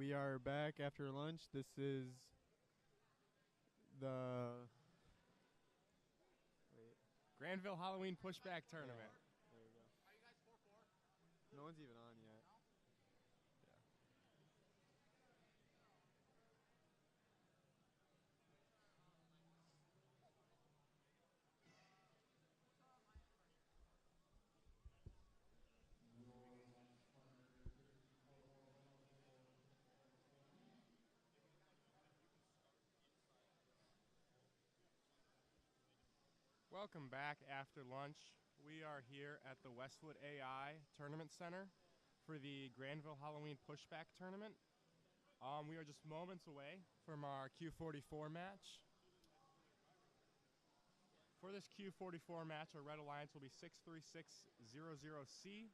We are back after lunch. This is the Grandville Halloween Pushback Tournament. There we go. No one's even on yet. Welcome back after lunch. We are here at the Westwood AI Tournament Center for the Grandville Halloween Pushback Tournament. We are just moments away from our Q44 match. For this Q44 match, our Red Alliance will be 63600C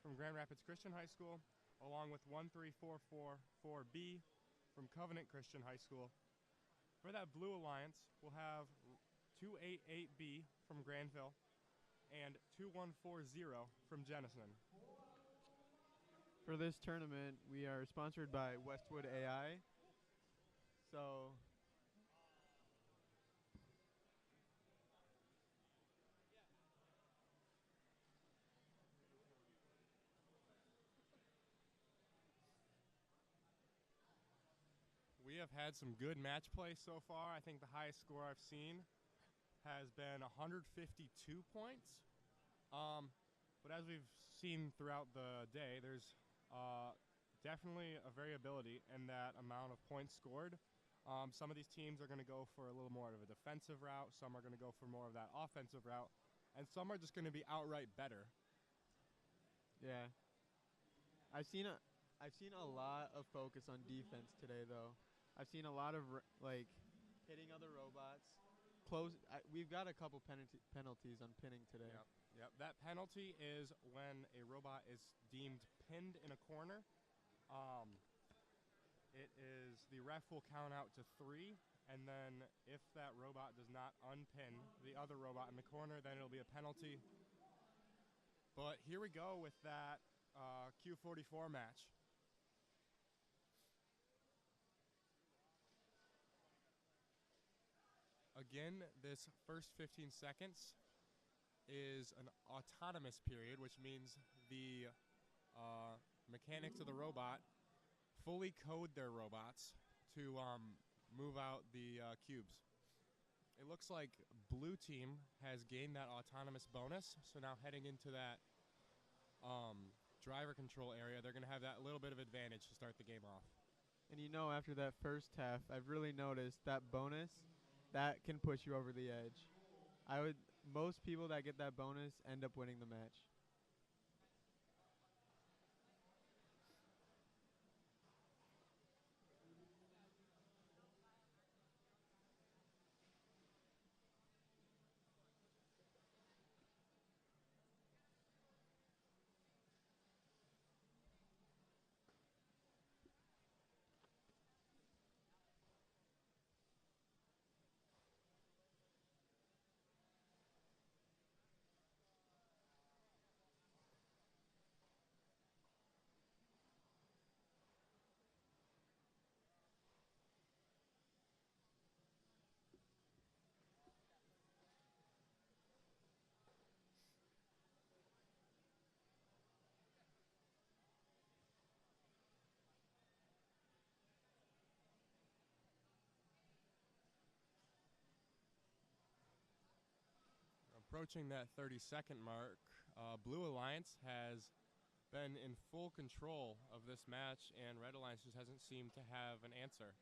from Grand Rapids Christian High School, along with 13444B from Covenant Christian High School. For that Blue Alliance, we'll have 288B from Grandville and 2140 from Jenison. For this tournament, we are sponsored by Westwood AI. So we have had some good match play so far. I think the highest score I've seen has been 152 points. But as we've seen throughout the day, there's definitely a variability in that amount of points scored. Some of these teams are going to go for a little more of a defensive route. Some are going to go for more of that offensive route. And some are just going to be outright better. yeah, I've seen a lot of focus on defense today, though. I've seen a lot of hitting other robots. We've got a couple penalties on pinning today. Yep. That penalty is when a robot is deemed pinned in a corner. The ref will count out to 3, and then if that robot does not unpin the other robot in the corner, then it'll be a penalty. But here we go with that Q44 match. Again, this first 15 seconds is an autonomous period, which means the mechanics of the robot fully code their robots to move out the cubes. It looks like blue team has gained that autonomous bonus, so now heading into that driver control area, they're going to have that little bit of advantage to start the game off. And after that first half, I've really noticed that bonus, that can push you over the edge. Most people that get that bonus end up winning the match. Approaching that 30-second mark, Blue Alliance has been in full control of this match, and Red Alliance just hasn't seemed to have an answer.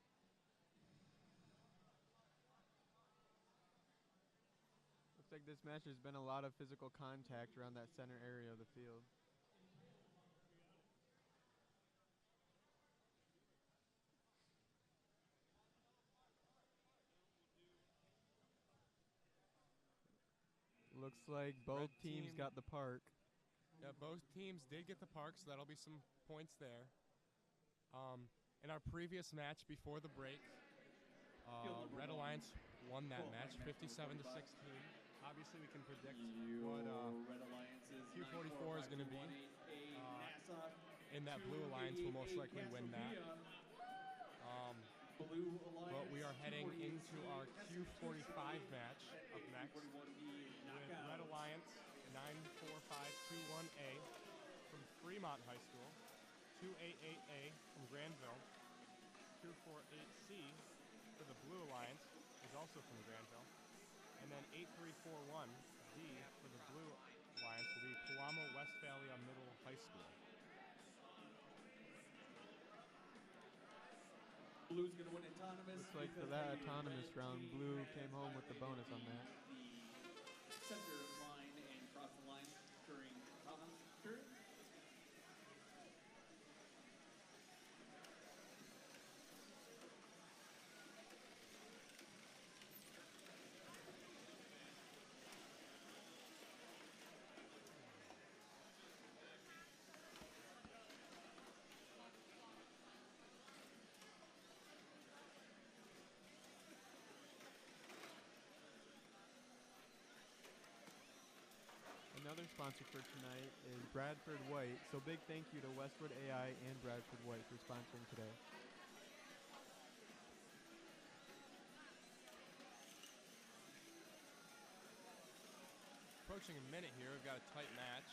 Looks like this match has been a lot of physical contact around that center area of the field. Looks like both teams got the park. Yeah, both teams did get the park, so that'll be some points there. In our previous match before the break, Red Alliance won that match, 57-16. Obviously, we can predict what Q44 is going to be. in that Blue Alliance will most likely win that. But we are heading into our Q45 match up next with Red Alliance 94521A from Fremont High School, 288A from Grandville, 248C for the Blue Alliance is also from Grandville, and then 8341D for the Blue Alliance will be Palamo Westphalia Middle High School. Blue's going to win autonomous. Looks like for that autonomous round, Blue came home with the bonus on that. The center line and cross the line during autonomous period. Another sponsor for tonight is Bradford White, so big thank you to Westwood AI and Bradford White for sponsoring today. Approaching a minute here, we've got a tight match.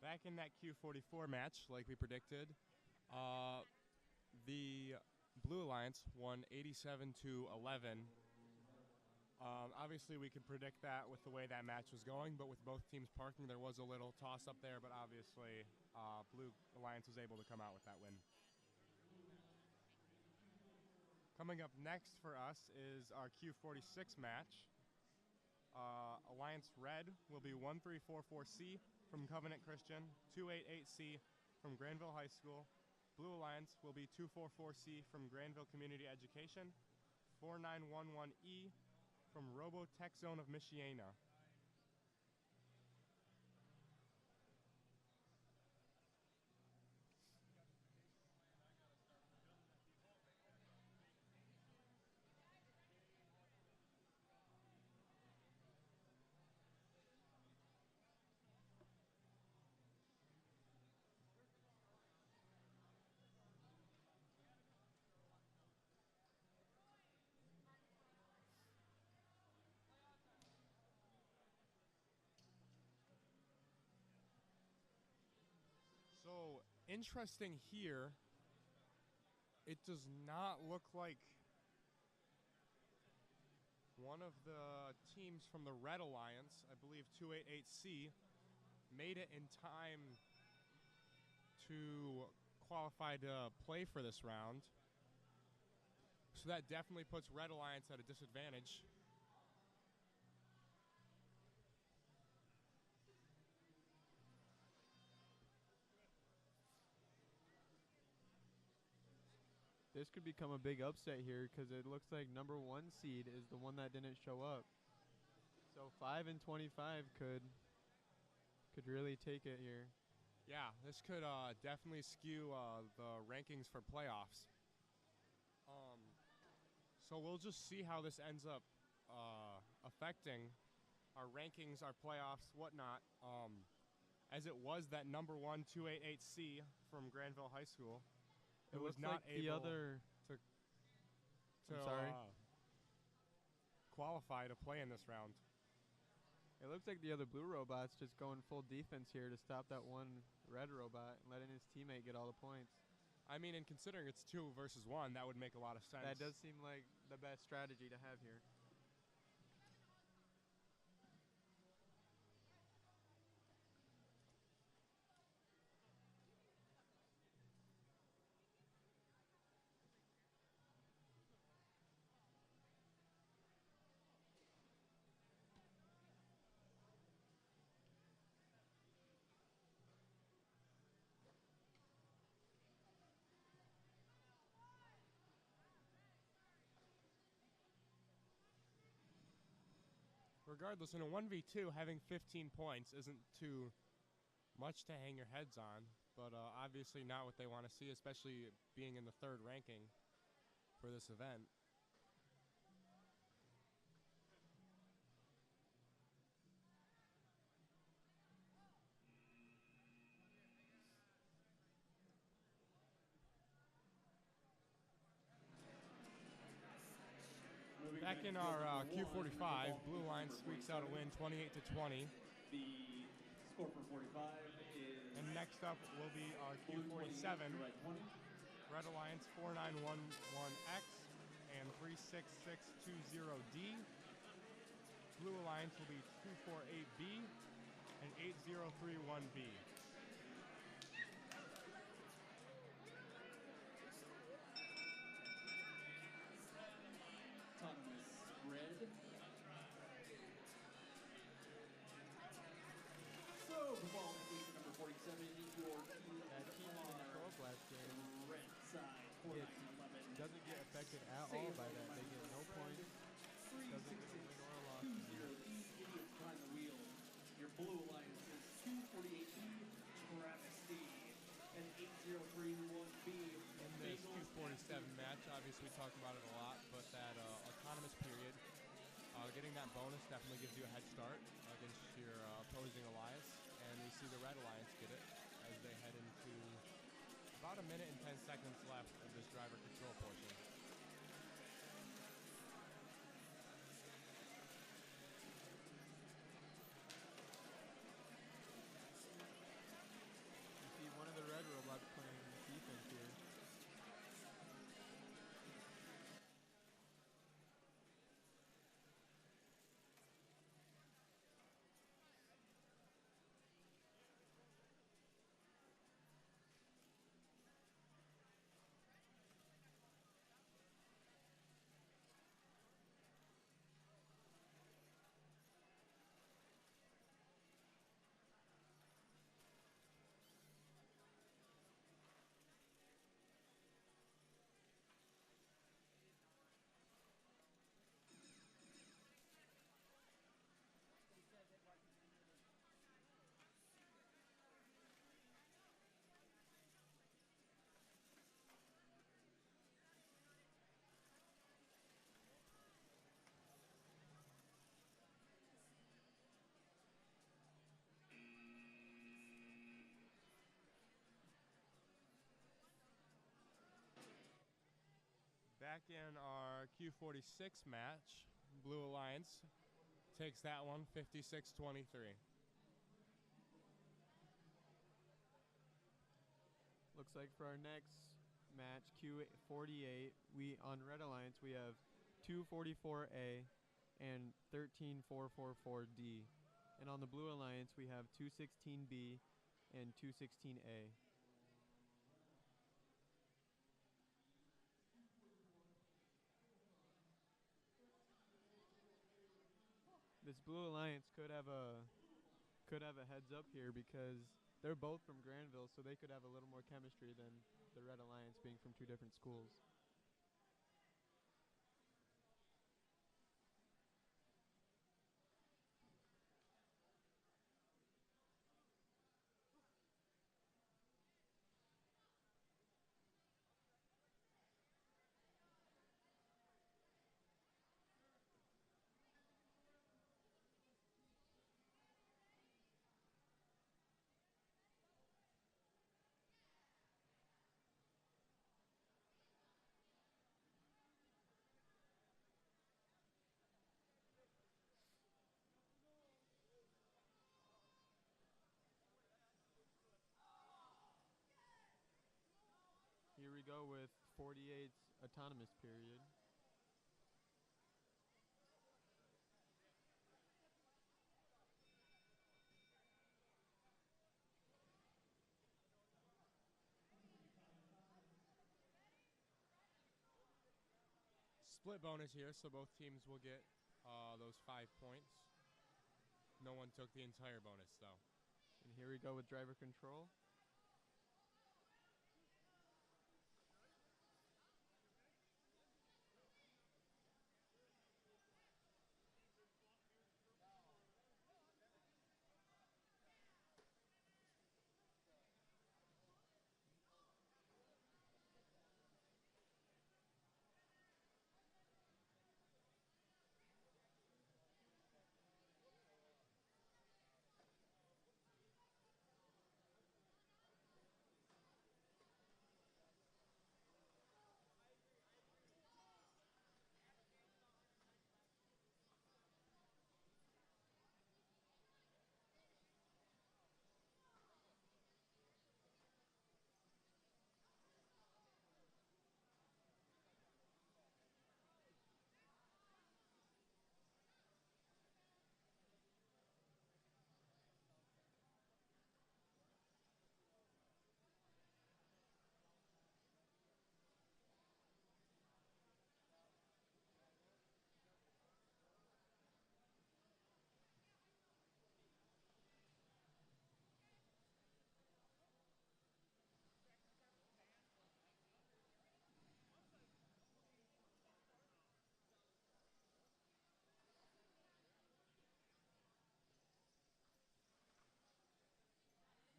Back in that Q44 match, like we predicted, the Blue Alliance won 87-11. Obviously, we could predict that with the way that match was going, but with both teams parking, there was a little toss-up there, but obviously, Blue Alliance was able to come out with that win. Coming up next for us is our Q46 match. Alliance Red will be 1344C from Covenant Christian, 288C from Grandville High School. Blue Alliance will be 244C from Grandville Community Education, 4911E from Robotech Zone of Michiana. So, interesting here, it does not look like one of the teams from the Red Alliance, I believe 288C, made it in time to qualify to play for this round. So that definitely puts Red Alliance at a disadvantage. This could become a big upset here because it looks like number 1 seed is the one that didn't show up. So 5 and 25 could really take it here. Yeah, this could definitely skew the rankings for playoffs. So we'll just see how this ends up affecting our rankings, our playoffs, whatnot. As it was that number 1 288C from Granville High School. It was not like able. to I'm sorry. Qualify to play in this round. It looks like the other blue robot's just going full defense here to stop that one red robot and letting his teammate get all the points. I mean, and considering it's 2 versus 1, that would make a lot of sense. That does seem like the best strategy to have here. Regardless, in a 1v2, having 15 points isn't too much to hang your heads on, but obviously not what they want to see, especially being in the 3rd ranking for this event. Back in our Q45, Blue Line squeaks out a win 28-20. The score for 45 is... And next up will be our Q47, Red Alliance 4911X and 36620D. Blue Alliance will be 248B and 8031B. So, the qualification number 47 is your team That team in the Pro Blast game red side, 4911. doesn't get affected at all by that. They get no points. Doesn't get a win or a loss. 20, these idiots behind the wheel. Your blue alliance is 248E, Travesty, and 8031B. In this Q47 match, obviously we talked about it a lot, but that autonomous period, getting that bonus definitely gives you a head start against your opposing alliance, and we see the Red Alliance get it as they head into about a minute and 10 seconds left of this driver control portion. You see one of the red robots playing defense here. Back in our Q46 match, Blue Alliance takes that one 56-23. Looks like for our next match, Q48, we on Red Alliance we have 244A and 13444D. And on the Blue Alliance we have 216B and 216A. This Blue Alliance could have a heads up here because they're both from Grandville, so they could have a little more chemistry than the Red Alliance being from 2 different schools. we go with 48's autonomous period. Split bonus here, so both teams will get those 5 points. No one took the entire bonus, though. And here we go with driver control.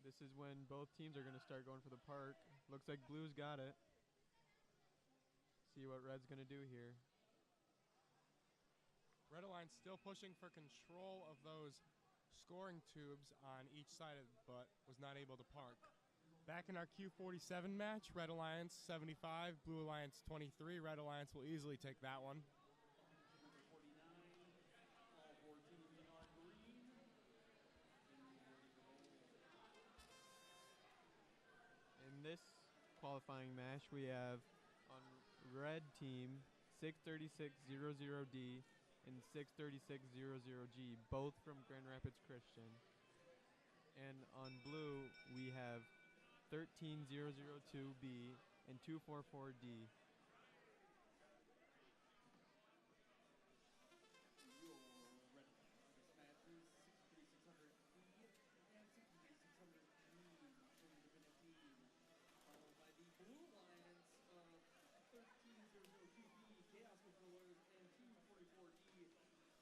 This is when both teams are going to start going for the park. Looks like blue's got it. See what red's going to do here. Red Alliance still pushing for control of those scoring tubes on each side, but was not able to park. Back in our Q47 match, Red Alliance 75, Blue Alliance 23. Red Alliance will easily take that one. Number 49, all 4 teams are green. In this qualifying match, we have on red team 63600D and 63600G, both from Grand Rapids Christian. And on blue, we have 13002B and 244D. Your red dispatches 63600E and 63600E for the defending team, followed by the Blue Alliance of 13002B Chaos Controllers and 244E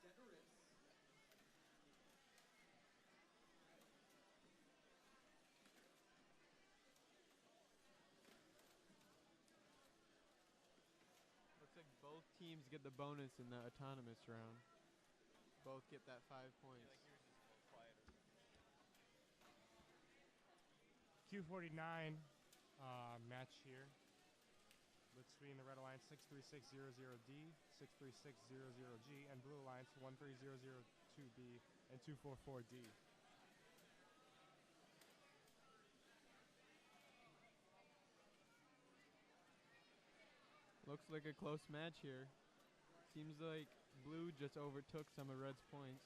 Deterrence. Looks like both teams get the bonus in the autonomous round. Both get that 5 points. Q49 match here between the Red Alliance 63600D, 63600G, and Blue Alliance 13002B and 244D. Looks like a close match here. Seems like blue just overtook some of red's points.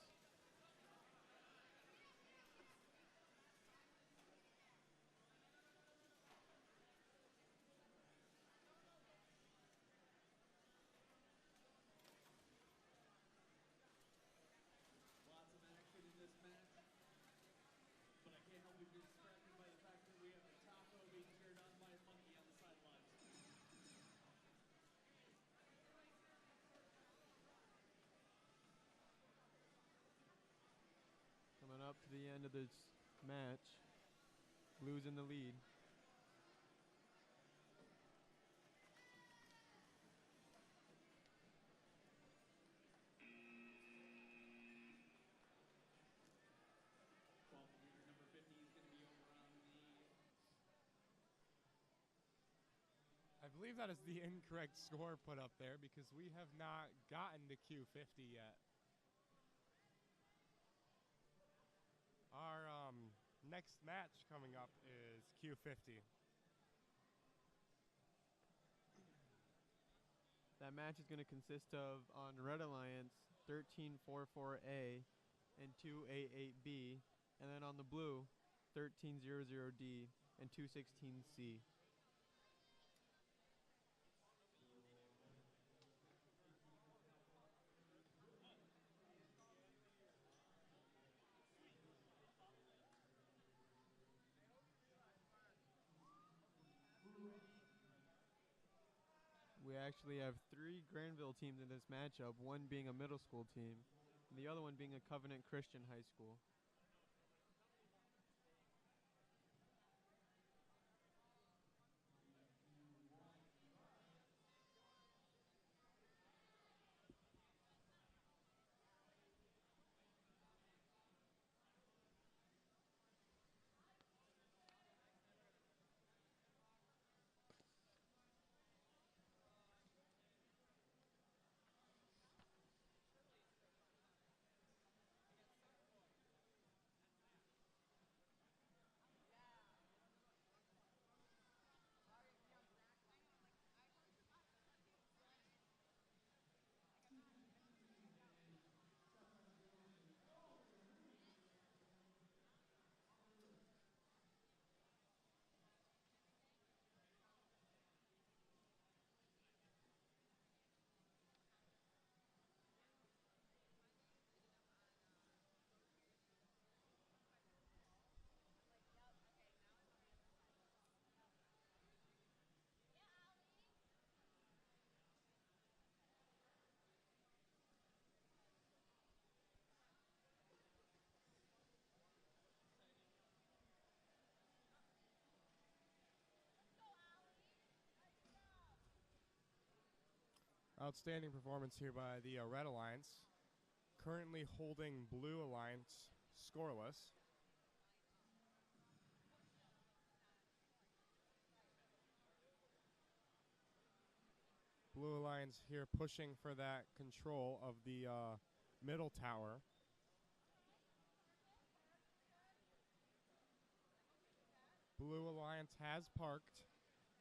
Lots of action in this match, but I can't help but be distracted by the fact that we have the taco being cheered on by a monkey on the sidelines. Coming up to the end of this match, blue's in the lead. Qualificator number 50 is going to be over on the... I believe that is the incorrect score put up there because we have not gotten to Q50 yet. Our next match coming up is Q50. That match is going to consist of, on Red Alliance, 1344A and 288B, and then on the blue, 1300D and 216C. We actually have 3 Grandville teams in this matchup, one being a middle school team, and the other one being a Covenant Christian high school. Outstanding performance here by the Red Alliance. Currently holding Blue Alliance scoreless. Blue Alliance here pushing for that control of the middle tower. Blue Alliance has parked.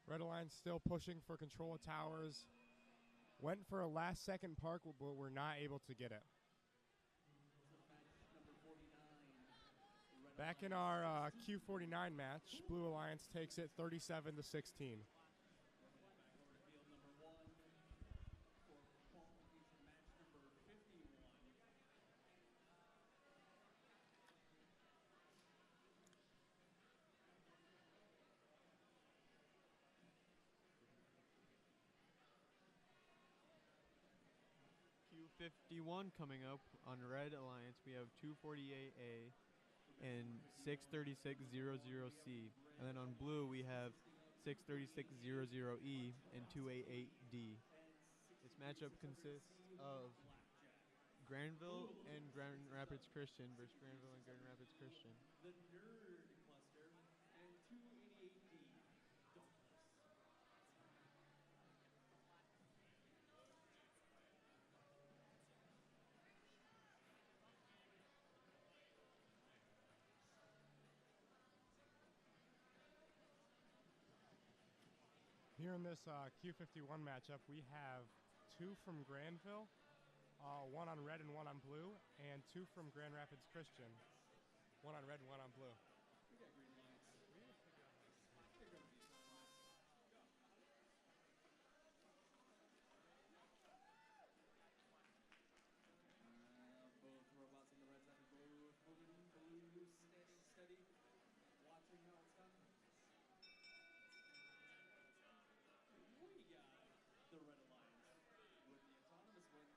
Red Alliance still pushing for control of towers. Went for a last second park, but we're not able to get it. Back in our Q49 match, Blue Alliance takes it 37-16. Field number 1 for qualification match number 51. Q51 coming up on Red Alliance. We have 248A and 63600C. And then on blue, we have 63600E and 288D. This matchup consists of Grandville and Grand Rapids Christian versus Grandville and Grand Rapids Christian. The Nerd Cluster and 288D Douglas. Here in this Q51 matchup, we have 2 from Grandville, 1 on red and 1 on blue, and 2 from Grand Rapids Christian, 1 on red and 1 on blue. We got green lights. They're going to be autonomous. Both robots on the red side of blue moving, blue standing steady, watching how it's done. We got the Red Alliance with the autonomous win.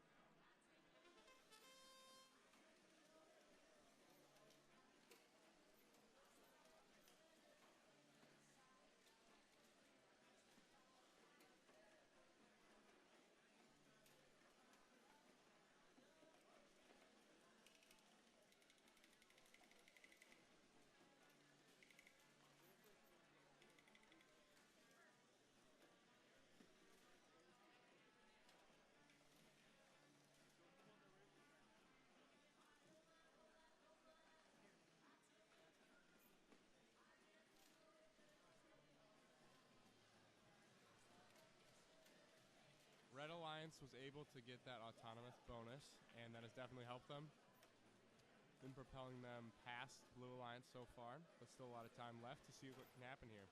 Alliance was able to get that autonomous bonus, and that has definitely helped them in propelling them past Blue Alliance so far, but still a lot of time left to see what can happen here.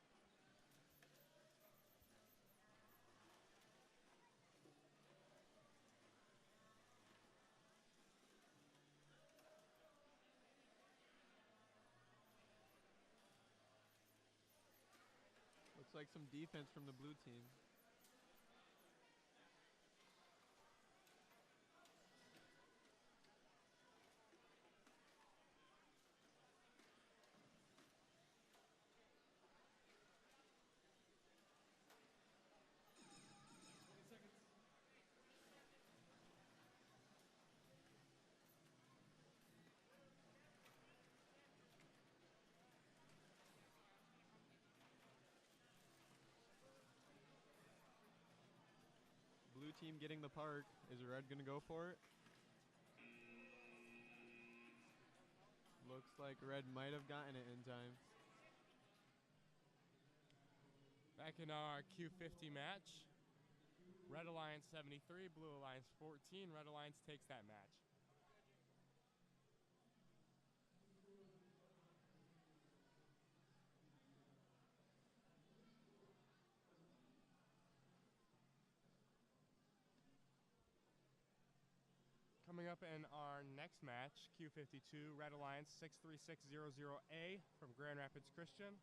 Looks like some defense from the blue team. Blue team getting the park. Is red going to go for it? Looks like red might have gotten it in time. Back in our Q50 match, Red Alliance 73, Blue Alliance 14. Red Alliance takes that match. Coming up in our next match, Q52, Red Alliance 63600A from Grand Rapids Christian,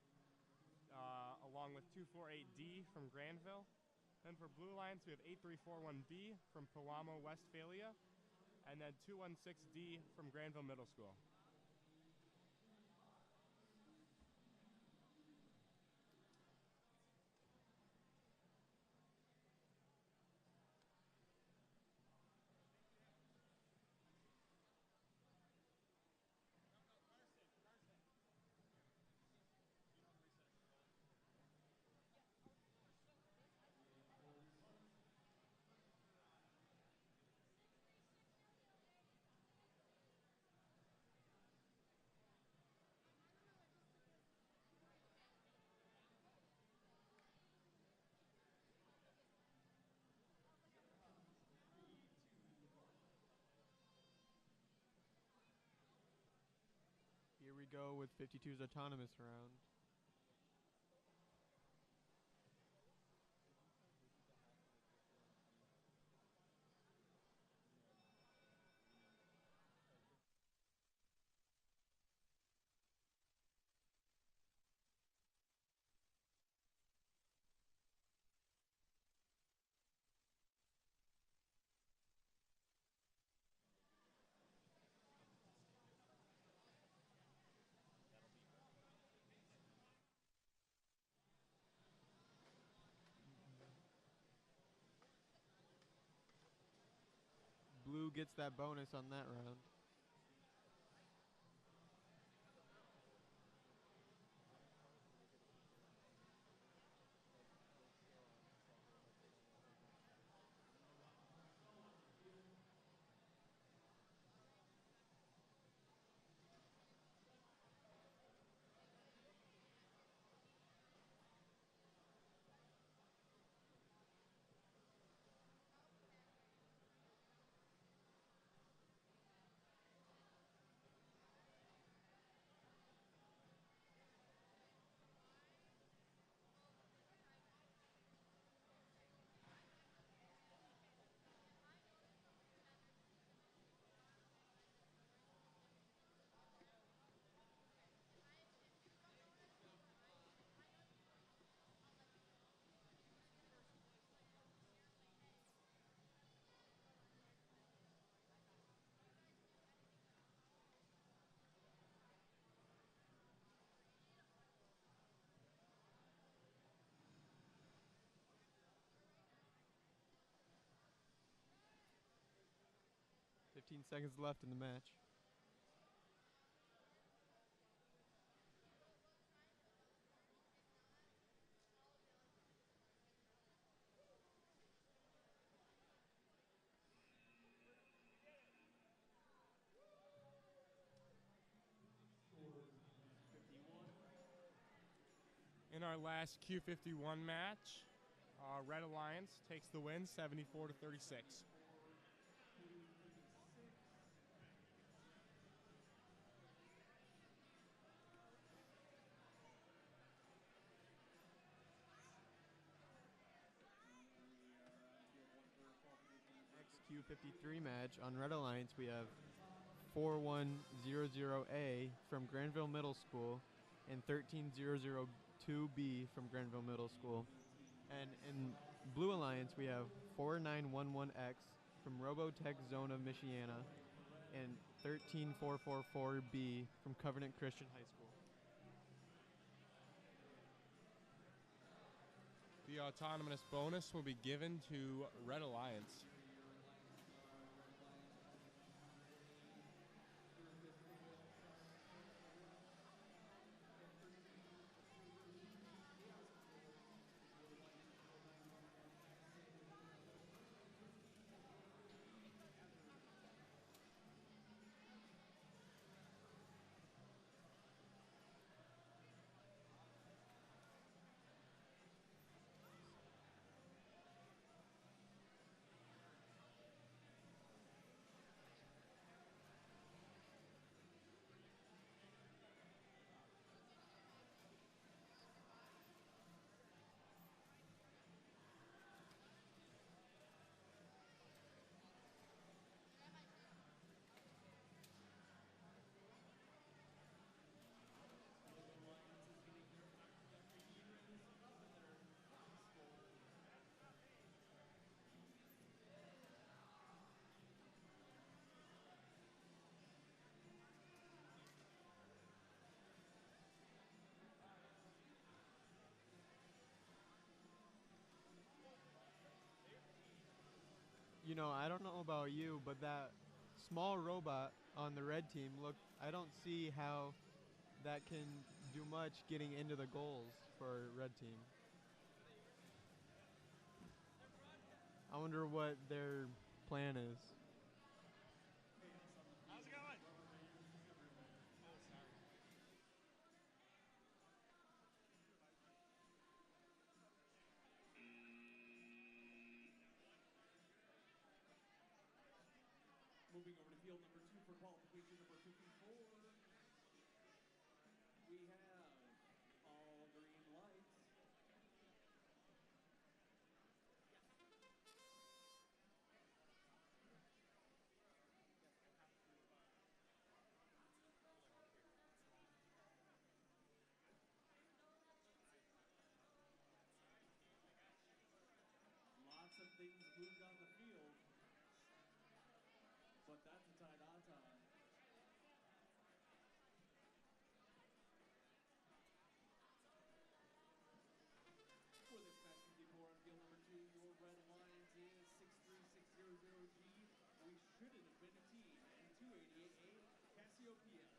along with 248D from Grandville. Then for Blue Alliance, we have 8341B from Pewamo, Westphalia, and then 216D from Grandville Middle School. Here we go with 52's autonomous round. Blue gets that bonus on that round. Seconds left in the match. In our last Q51 match, Red Alliance takes the win, 74 to 36. XQ53 match on Red Alliance, we have 4100A from Grandville Middle School and 13002B from Grandville Middle School. And in Blue Alliance, we have 4911X from Robotech Zone of Michiana and 13444B from Covenant Christian High School. The autonomous bonus will be given to Red Alliance. You know, I don't know about you, but that small robot on the red team, look, I don't see how that can do much getting into the goals for red team. I wonder what their plan is. How's it going? Moving over to field number 2 for qualification number 54. We have all green lights. Lots of things moved on the field, but that's a tie. For this match 54 on field number 2, your Red Alliance is 63600G. We shouldn't have been a team. And 288A Cassiopeia.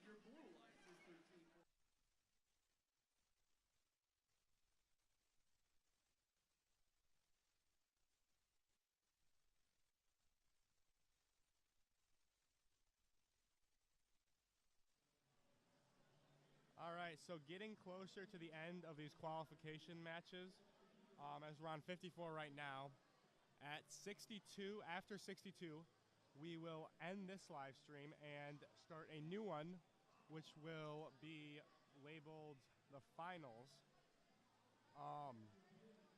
Your Blue Alliance is 13. All right, so getting closer to the end of these qualification matches, as we're on 54 right now, at 62, after 62, we will end this live stream and start a new one, which will be labeled the finals.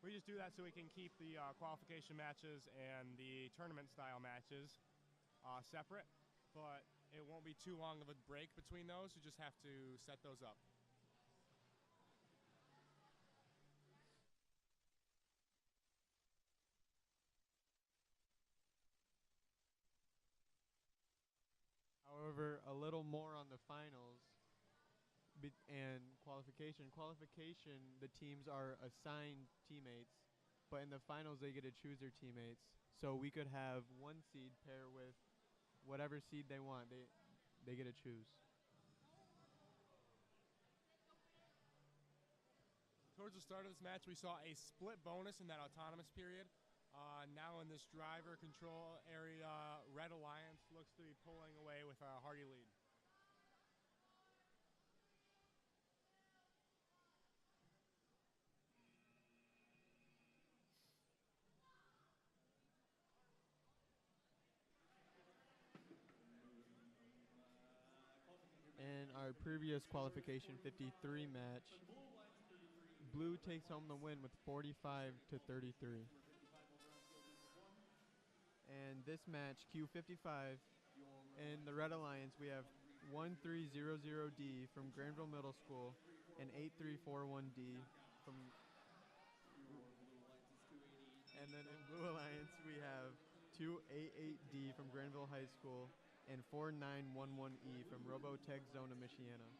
We just do that so we can keep the qualification matches and the tournament style matches separate, but it won't be too long of a break between those. You just have to set those up. However, a little more on the finals and qualification. Qualification, the teams are assigned teammates, but in the finals, they get to choose their teammates. So we could have one seed pair with whatever seed they want. They get to choose. Towards the start of this match, we saw a split bonus in that autonomous period. Now in this driver control area, Red Alliance looks to be pulling away with a hearty lead. in our previous qualification 53 match, Blue takes home the win with 45 to 33. And this match, Q55, in the Red Alliance, we have 1300D from Grandville Middle School and 8341D from. And then in Blue Alliance, we have 288D from Grandville High School and 4911E from Robotech Zona, Michiana.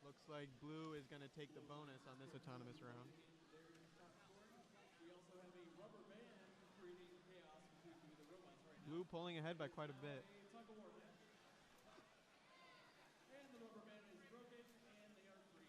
Looks like Blue is going to take the bonus on this autonomous round. We also have a rubber band creating chaos between the robots right now. Blue pulling ahead by quite a bit. A tug of war match. And the rubber band is broken, and they are free.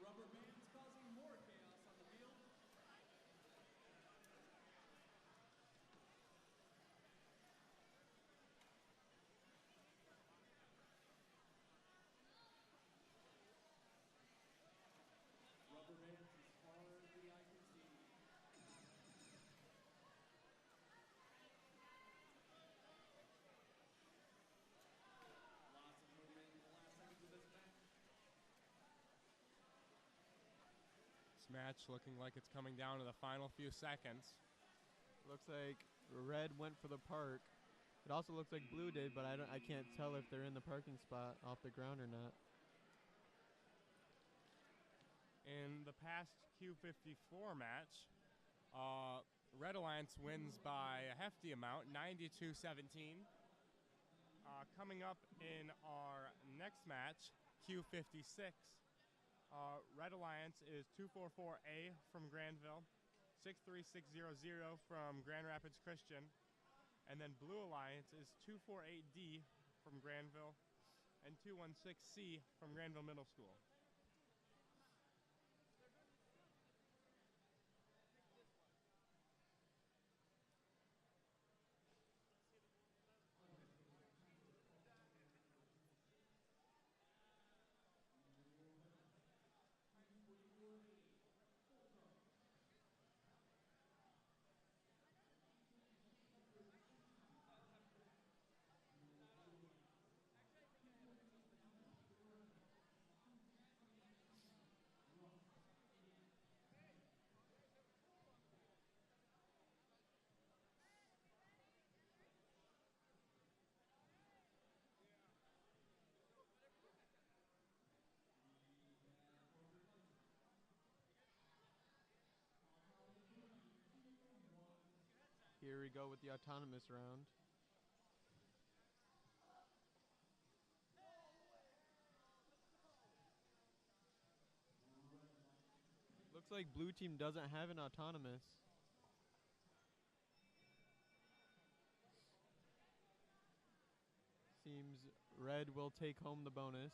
Rubber bands causing more chaos on the field. Rubber bands as far as the eye can see. Lots of movement in the last seconds of this match. This match looking like it's coming down to the final few seconds. Looks like Red went for the park. It also looks like Blue did, but I can't tell if they're in the parking spot off the ground or not. In the past Q54 match, Red Alliance wins by a hefty amount, 92-17. Coming up in our next match, Q56, Red Alliance is 244A from Grandville, 63600 from Grand Rapids Christian, and then Blue Alliance is 248D from Grandville and 216C from Grandville Middle School. Here we go with the autonomous round. Looks like Blue team doesn't have an autonomous. Seems Red will take home the bonus.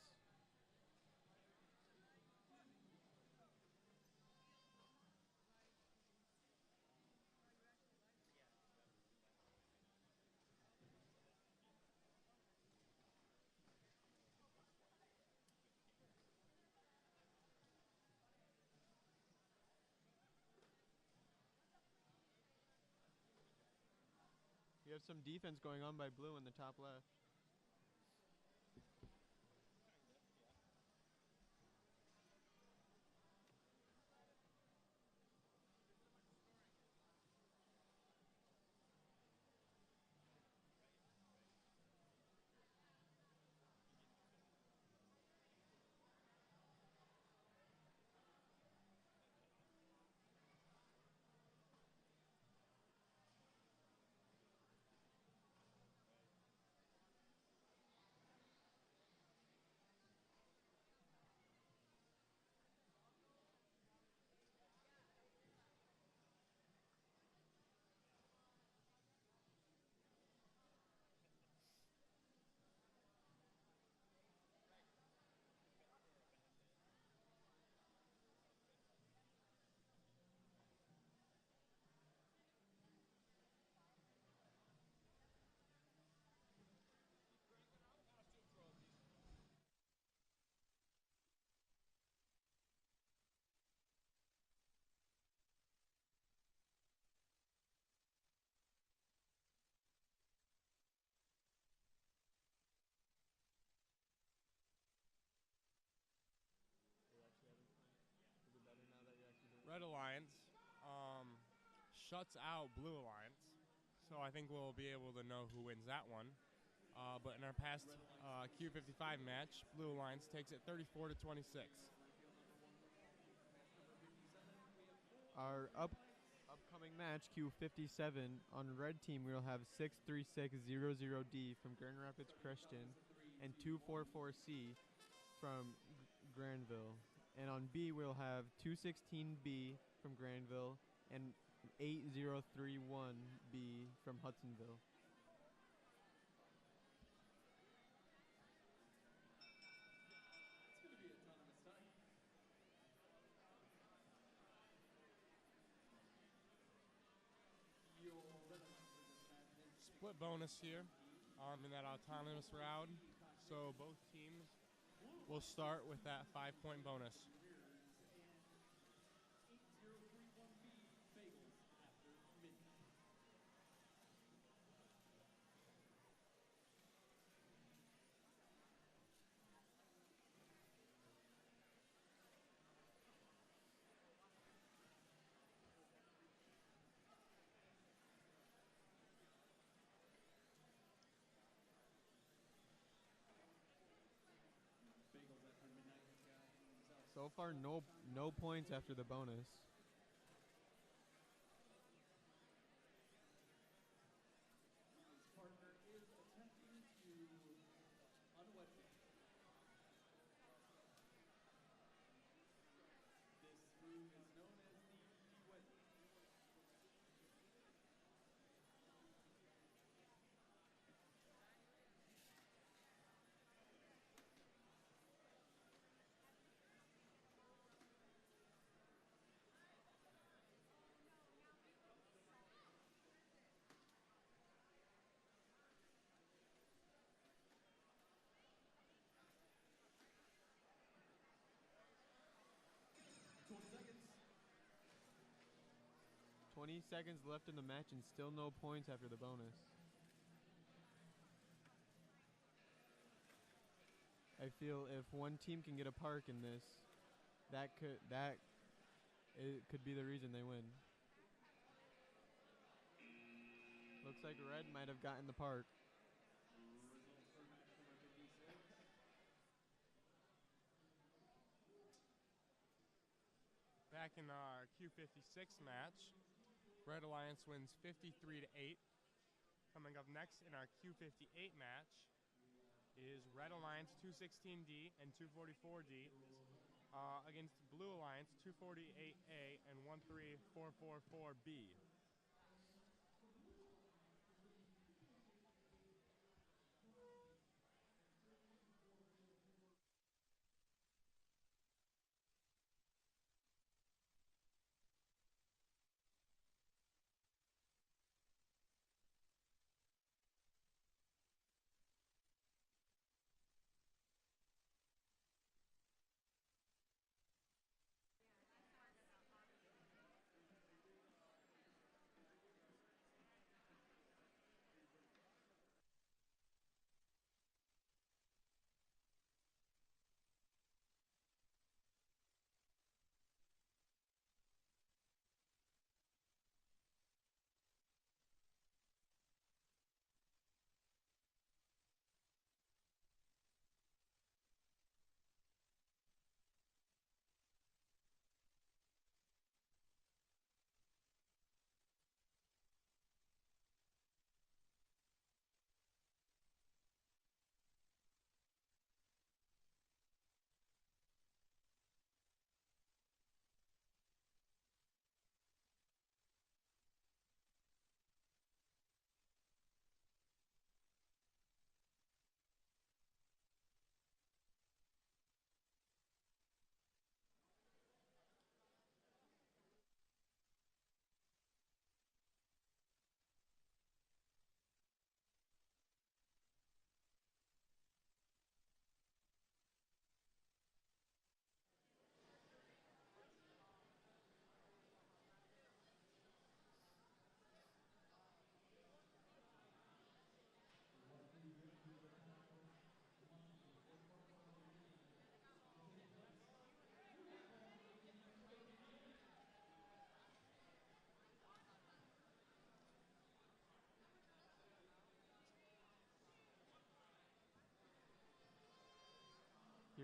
We have some defense going on by Blue in the top left. Red Alliance shuts out Blue Alliance, so I think we'll be able to know who wins that one. But in our past Q55 match, Blue Alliance takes it 34 to 26. Our upcoming match, Q57, on red team we'll have 63600D from Grand Rapids Christian and 244C from Grandville. And on B we'll have 216B from Grandville and 8031B from Hudsonville. It's going to be autonomous time. Your red alliance for this match is Split bonus here in that autonomous round, so both teams will start with that 5-point bonus. and 8031B Bagels after midnight. Bagels after midnight guys. So far, no points after the bonus. His partner is attempting to unwed him. This move is known as the de-wedding. Seconds. 20 seconds left in the match and still no points after the bonus. I feel if one team can get a park in this, it could be the reason they win. Looks like red might have gotten the park. Results for match number 56. Back in our Q56 match, Red Alliance wins 53 to 8. Coming up next in our Q58 match is Red Alliance 216D and 244D against Blue Alliance 248A and 13444B.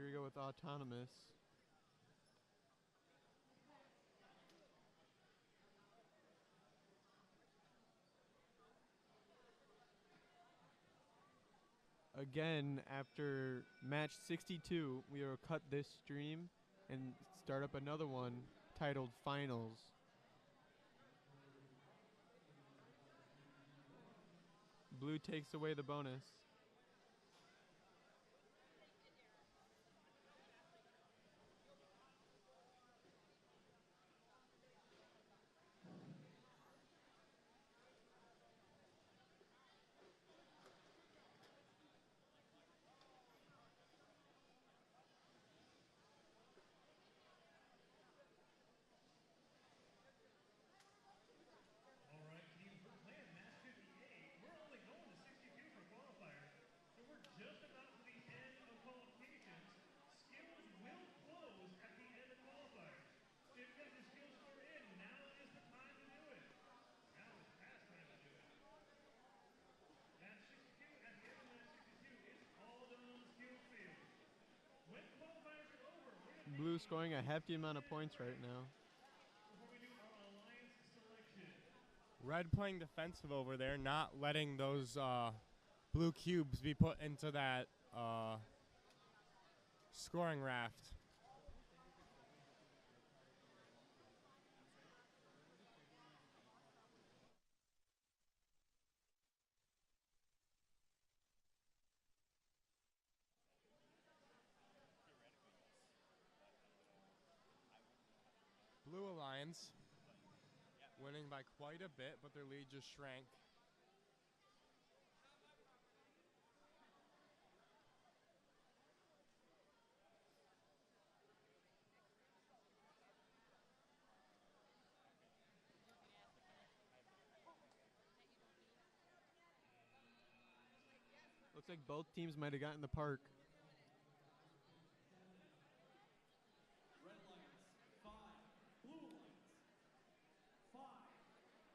we go with autonomous. Again, after match 62, we will cut this stream and start up another one titled Finals. Blue takes away the bonus. All right, team, we're playing match 58. We're only going to 62 for qualifiers, so we're just about to the end of qualifications. Skills will close at the end of qualifiers. If you got your skill score in, now is the time to do it. Now is past time to do it. Match 62, at the end of match 62, it's all done on the skills field. When qualifiers are over, we're going to take Blue scoring a hefty amount of points right now. before we do our alliance selection. Red playing defensive over there, not letting those blue cubes be put into that scoring raft. Blue Alliance winning by quite a bit, but their lead just shrank. Looks like both teams might have gotten the park. Red Alliance, 5. Blue Alliance, 5.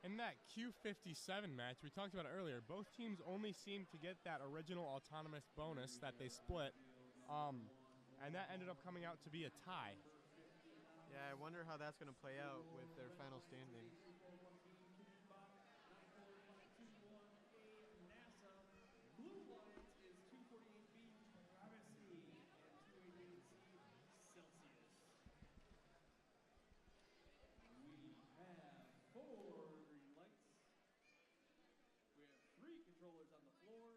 In that Q57 match, we talked about it earlier, both teams only seemed to get that original autonomous bonus that they split, and that ended up coming out to be a tie. Yeah, I wonder how that's going to play out with their final standings. Blue Alliance is 248B Travesty and 288C Celsius. We have 4 green lights. We have 3 controllers on the floor.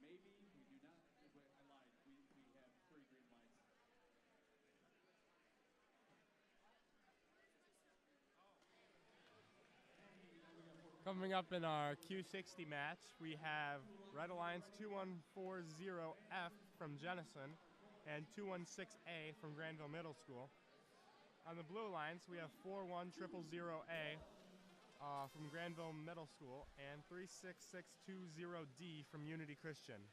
Maybe we do not. Wait, I lied. We have 3 green lights. Coming up in our Q60 match, we have Red Alliance 2140F from Jenison and 216A from Grandville Middle School. On the Blue Alliance, we have 41000A from Grandville Middle School and 36620D from Unity Christian.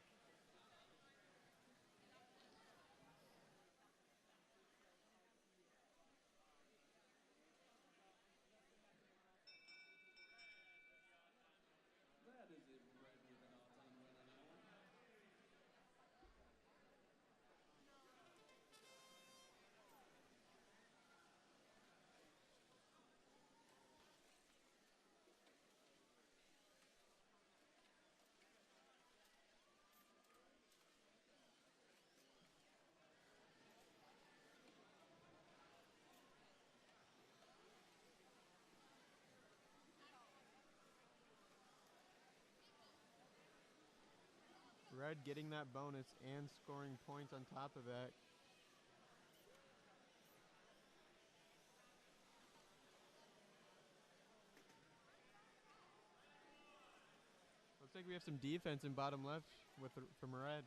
That is a red with an odds on win on that one. Red getting that bonus and scoring points on top of that. Looks like we have some defense in bottom left from Red.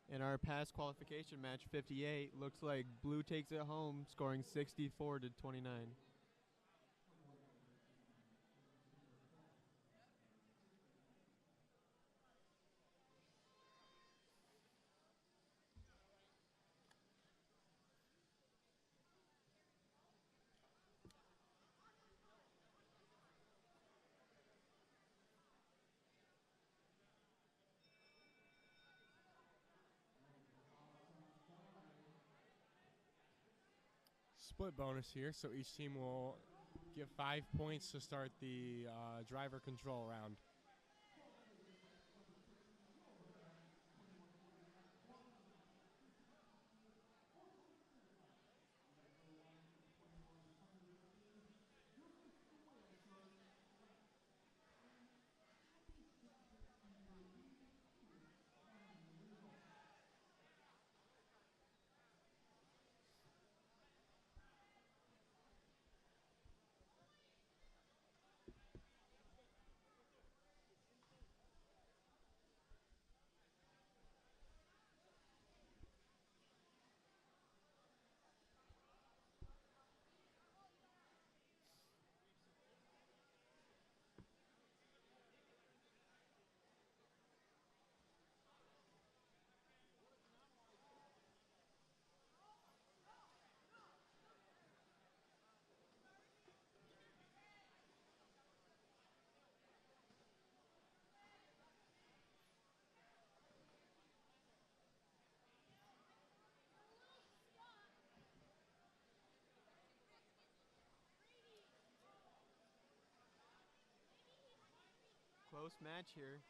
In our past qualification match, 58, looks like blue takes it home, scoring 64 to 29. Split bonus here, so each team will get 5 points to start the driver control round. Close match here.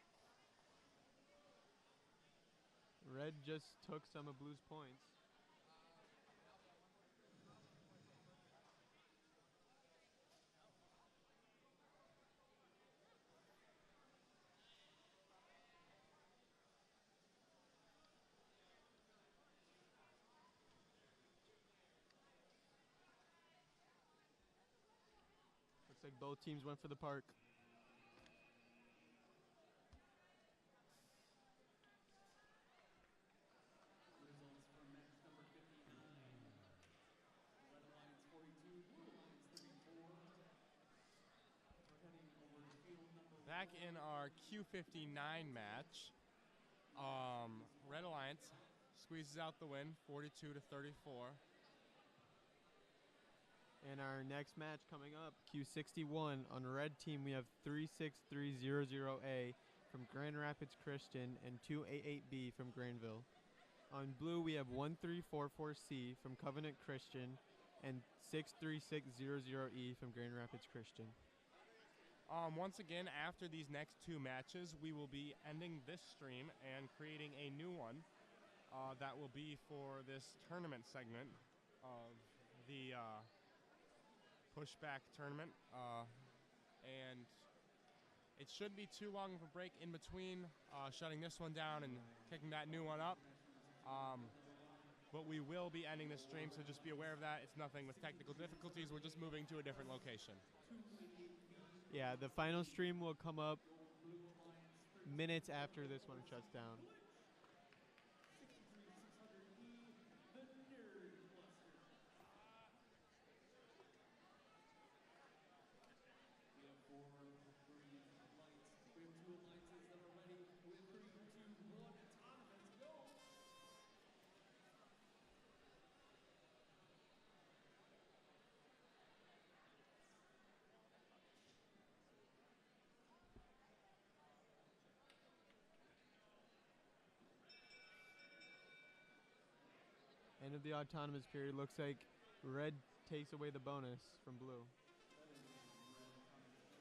Red just took some of blue's points. Looks like both teams went for the park. Results from match number 59. Red Alliance 42, Blue Alliance 34. We're heading over to field number Back one. in our Q59 match, Red Alliance squeezes out the win, 42 to 34. And our next match coming up, Q61. On red team, we have 36300A from Grand Rapids Christian and 288B from Grandville. On blue, we have 1344C from Covenant Christian and 63600E from Grand Rapids Christian. Once again, after these next two matches, we will be ending this stream and creating a new one that will be for this tournament segment of the pushback tournament. And it shouldn't be too long of a break in between shutting this one down and kicking that new one up. But we will be ending this stream, so just be aware of that. It's nothing with technical difficulties. We're just moving to a different location. Yeah, the final stream will come up minutes after this one shuts down. 63600E, the Nerd Cluster. We have 4 green lights. We have 2 alliances that are ready. With 3, 2, 1, autonomous, go! End of the autonomous period. Looks like red takes away the bonus from blue. That is a red autonomous bonus.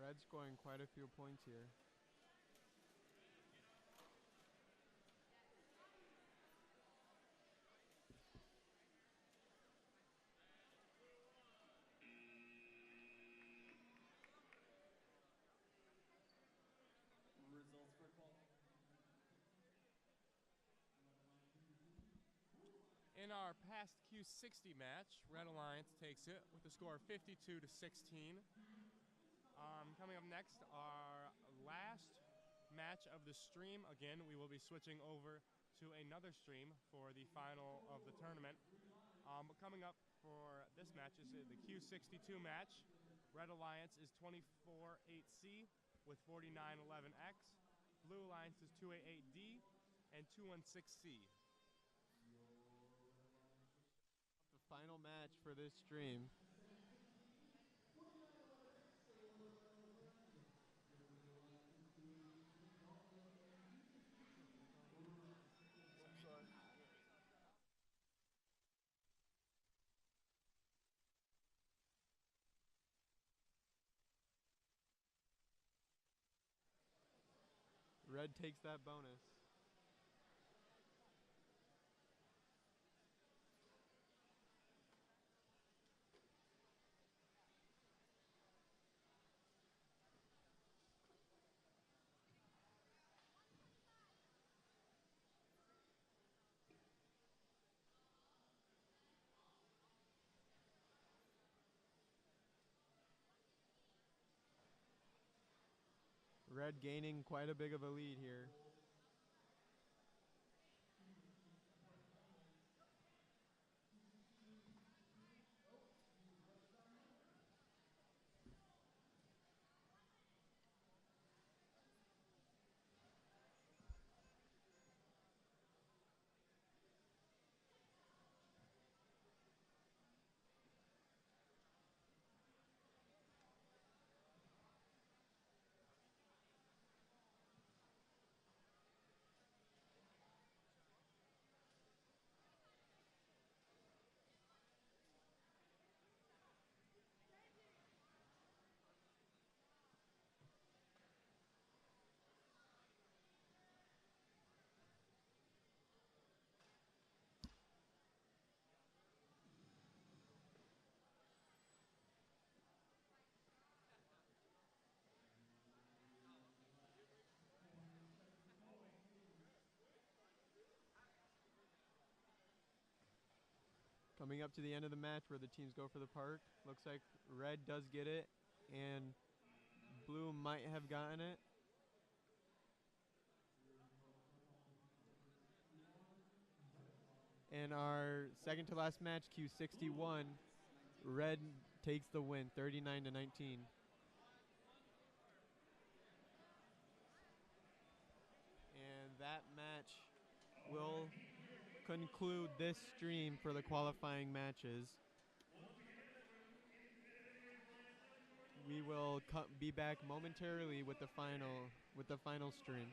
Red's scoring quite a few points here. Results for In our past Q60 match, Red Alliance takes it with a score of 52 to 16. Coming up next, our last match of the stream. Again, we will be switching over to another stream for the final of the tournament. But coming up for this match is the Q62 match. Red Alliance is 24-8C with 49-11X. Blue Alliance is 288D and 216C. The final match for this stream. Red takes that bonus. Red gaining quite a big of a lead here. Coming up to the end of the match where the teams go for the park. Looks like Red does get it, and Blue might have gotten it. In our second to last match, Q61, Red takes the win, 39 to 19. And that match will conclude this stream for the qualifying matches. We will be back momentarily with the final stream.